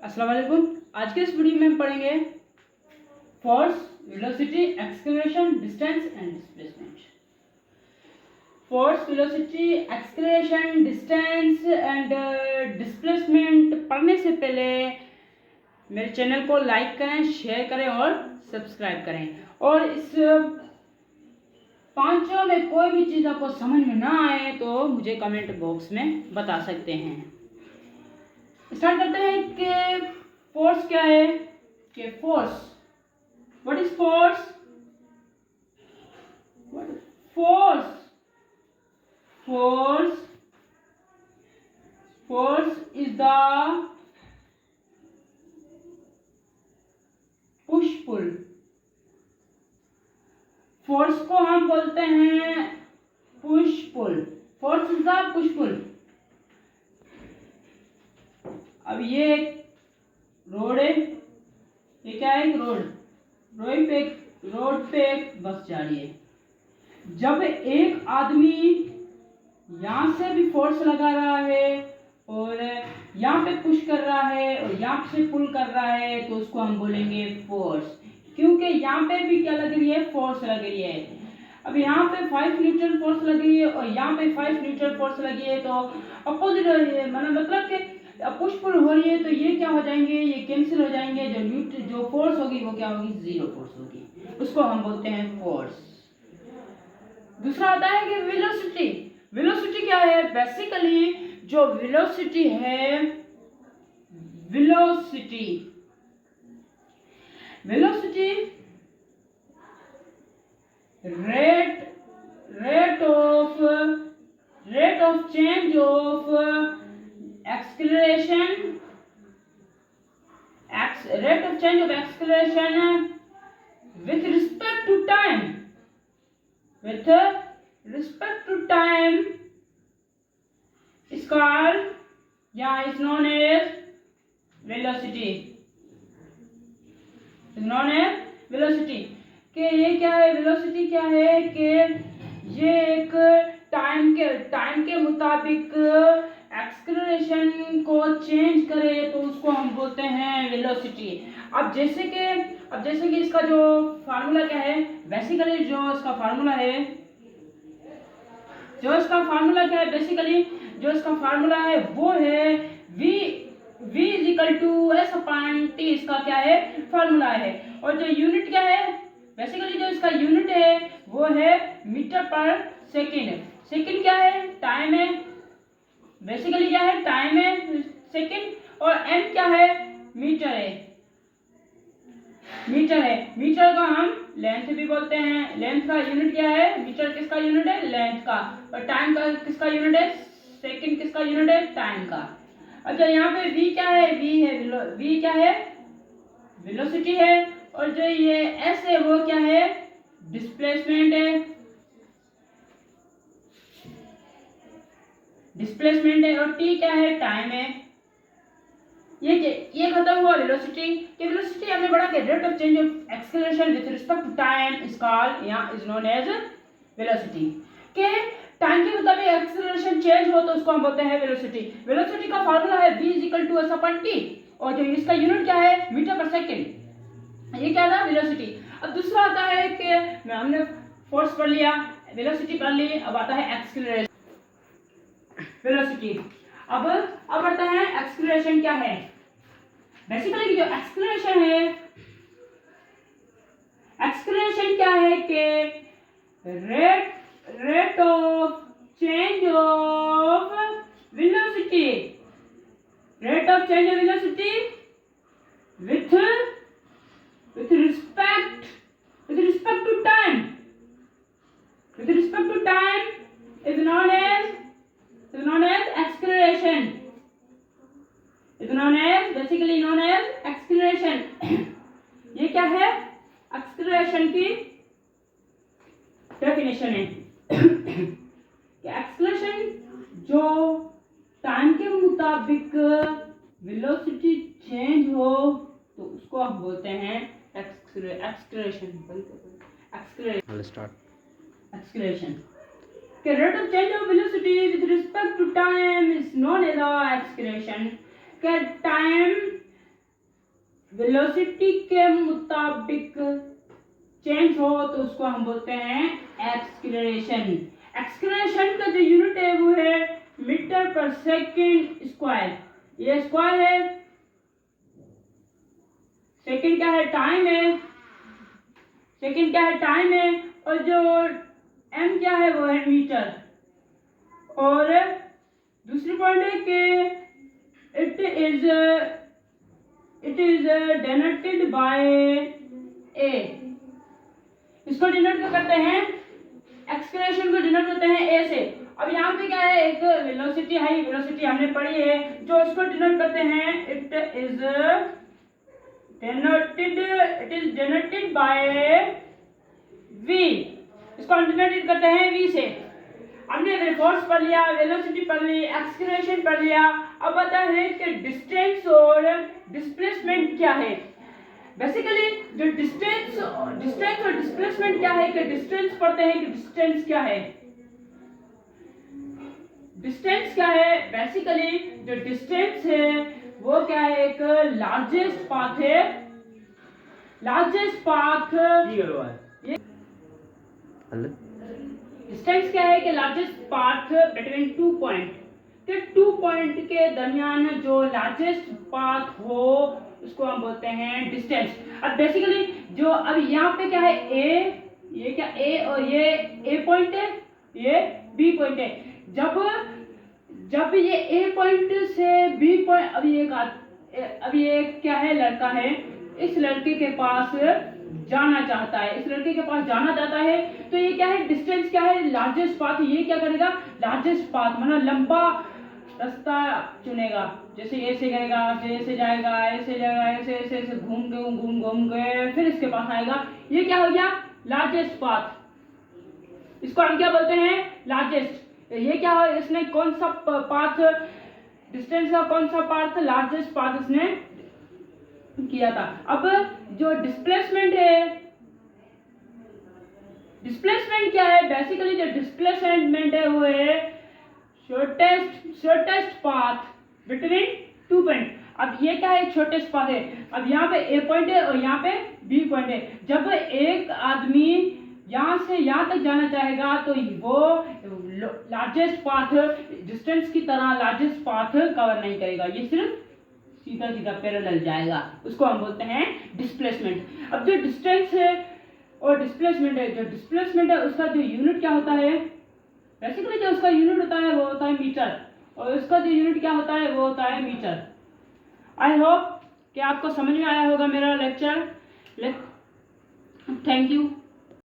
अस्सलाम वालेकुम। आज के इस वीडियो में हम पढ़ेंगे force, velocity, acceleration, distance and displacement. Force, velocity, acceleration, distance and displacement पढ़ने से पहले मेरे चैनल को लाइक करें, शेयर करें और सब्सक्राइब करें। और इस पांचों में कोई भी चीज़ आपको समझ में ना आए तो मुझे कमेंट बॉक्स में बता सकते हैं। स्टार्ट करते हैं कि फोर्स क्या है। कि force, what is force? Force force force is the push pull. Force को हम बोलते हैं push pull. Force is the push pull. अब ये एक रोड है, ये क्या है? एक रोड पे एक बस जा रही है। जब एक आदमी यहां से भी फोर्स लगा रहा है और यहाँ पे पुश कर रहा है और यहाँ से पुल कर रहा है तो उसको हम बोलेंगे फोर्स, क्योंकि यहाँ पे भी क्या लग रही है? फोर्स लग रही है। अब यहाँ पे 5 न्यूटन फोर्स लगी है और यहाँ पे 5 न्यूटन फोर्स लगी है तो अपोजिट मतलब कि पुश पुल हो रही है तो ये क्या हो जाएंगे? ये कैंसिल हो जाएंगे। जो फोर्स होगी वो क्या होगी? जीरो फोर्स होगी। उसको हम बोलते हैं फोर्स। दूसरा आता है कि वेलोसिटी। वेलोसिटी क्या है? बेसिकली जो वेलोसिटी है, velocity rate of change of acceleration, rate of change of acceleration with respect to time, is called, is known as velocity. कि ये क्या है? वेलोसिटी क्या है? कि ये एक टाइम के मुताबिक एक्सेलरेशन को चेंज करे तो उसको हम बोलते हैं वेलोसिटी। अब जैसे कि इसका जो फार्मूला क्या है? बेसिकली जो इसका फार्मूला है वो है v is equal to S upon T. इसका क्या है? फार्मूला है। और जो यूनिट क्या है? बेसिकली जो इसका यूनिट है वो है मीटर पर सेकेंड। सेकेंड क्या है? टाइम है। बेसिकली क्या है? टाइम है, सेकेंड। और एम क्या है? मीटर है। मीटर को हम लेंथ भी बोलते हैं। लेंथ का यूनिट क्या है? मीटर किसका यूनिट है? लेंथ का। और टाइम का किसका यूनिट है? सेकेंड किसका यूनिट है? टाइम का। अच्छा, यहाँ पे v क्या है? v क्या है? वेलोसिटी है। और जो ये s है वो क्या है? डिस्प्लेसमेंट है। और t क्या है? टाइम है। ये खत्म हुआ वेलोसिटी। कि वेलोसिटी हमने पढ़ा कि rate of change of acceleration with respect to time is called is known as velocity. के टाइम के मुताबिक एक्सेलरेशन चेंज हो तो उसको हम बोलते हैं वेलोसिटी। वेलोसिटी का फार्मूला है v equal to S upon T और जो इसका यूनिट क्या है? मीटर पर सेकेंड। ये क्या था? वेलोसिटी। अब दूसरा आता है कि हमने फोर्स पढ़ लिया, वेलोसिटी पढ़ ली, अब आता है एक्सेलरेशन, वेलोसिटी। अब आता है एक्सेलरेशन क्या है। बेसिकली जो एक्सेलरेशन क्या है कि rate of change of velocity with respect to time is known as acceleration. Basically known as acceleration. ये क्या है? एक्सेलरेशन की डेफिनेशन है कि एक्सेलरेशन जो टाइम के मुताबिक वेलोसिटी चेंज हो तो उसको हम बोलते हैं एक्सेलरेशन। कि rate of change of velocity with respect to time is known as acceleration. कि टाइम वेलोसिटी के मुताबिक चेंज हो तो उसको हम बोलते हैं एक्सलरेशन। एक्सलरेशन का जो यूनिट है वो है मीटर पर सेकंड स्क्वायर। ये स्क्वायर है, सेकंड क्या है, टाइम है, सेकंड क्या है, टाइम है, और जो m क्या है वो है मीटर। और दूसरी पॉइंट है कि it is denoted by a। इसको डिनोट करते हैं, एक्सलेरेशन को डिनोट करते हैं a से। अब यहाँ पे क्या है, एक वेलोसिटी है, वेलोसिटी हमने पढ़ी है, जो इसको डिनोट करते हैं it is denoted by v। इसको हम डिनोट करते हैं v से। हमने फोर्स पढ़ लिया, वेलोसिटी पढ़ ली, एक्सलेरेशन पढ़ लिया। अब आता है कि डिस्टेंस और डिस्प्लेसमेंट क्या है। बेसिकली जो डिस्टेंस और डिस्प्लेसमेंट क्या है, कि डिस्टेंस पढ़ते हैं कि डिस्टेंस क्या है। डिस्टेंस क्या है, बेसिकली जो डिस्टेंस है वो क्या है, एक लार्जेस्ट पाथ है, लार्जेस्ट पाथ। डिस्टेंस क्या है कि लार्जेस्ट पाथ बिटवीन 2 पॉइंट, कि 2 पॉइंट के दरमियान जो लार्जेस्ट पाथ हो उसको हम बोलते हैं डिस्टेंस। अब बेसिकली जो अब यहाँ पे क्या है, ए, ये क्या ए, और ये ए पॉइंट है, ये बी पॉइंट है। जब ये ए पॉइंट से बी पॉइंट, अभी ये क्या है, लड़का है, इस लड़के के पास जाना चाहता है, इस लड़के के पास जाना चाहता है, तो ये क्या है, डिस्टेंस क्या है, लार्जेस्ट पाथ। ये क्या करेगा, लार्जेस्ट पाथ मतलब लंबा रास्ता चुनेगा। जैसे ऐसे करेगा, ऐसे जाएगा, ऐसे जाएगा, ऐसे ऐसे ऐसे घूम के फिर इसके पास आएगा। ये क्या हो गया, लार्जेस्ट पाथ। इसको हम क्या बोलते हैं, लार्जेस्ट। ये क्या हो, इसने कौन सा पाथ, डिस्टेंस का कौन सा पाथ, लार्जेस्ट पाथ इसने किया था। अब जो डिस्प्लेसमेंट है, डिस्प्लेसमेंट क्या है, बेसिकली जो डिस्प्लेसमेंट है वो है शॉर्टेस्ट पाथ बिटवीन 2 पॉइंट। अब ये क्या है, शॉर्टेस्ट पाथ है। अब यहाँ पे ए पॉइंट है और यहाँ पे बी पॉइंट है। जब एक आदमी यहाँ से यहाँ तक जाना चाहेगा तो वो लार्जेस्ट पाथ, डिस्टेंस की तरह लार्जेस्ट पाथ कवर नहीं करेगा, ये सिर्फ सीधा सीधा पैरेलल जाएगा, उसको हम बोलते हैं डिस्प्लेसमेंट। अब जो डिस्टेंस है और डिस्प्लेसमेंट है, जो डिस्प्लेसमेंट है उसका जो यूनिट क्या होता है, बेसिकली जो उसका यूनिट होता है वो होता है मीटर, और उसका जो यूनिट क्या होता है वो होता है मीटर। आई होप कि आपको समझ में आया होगा मेरा लेक्चर। Thank you.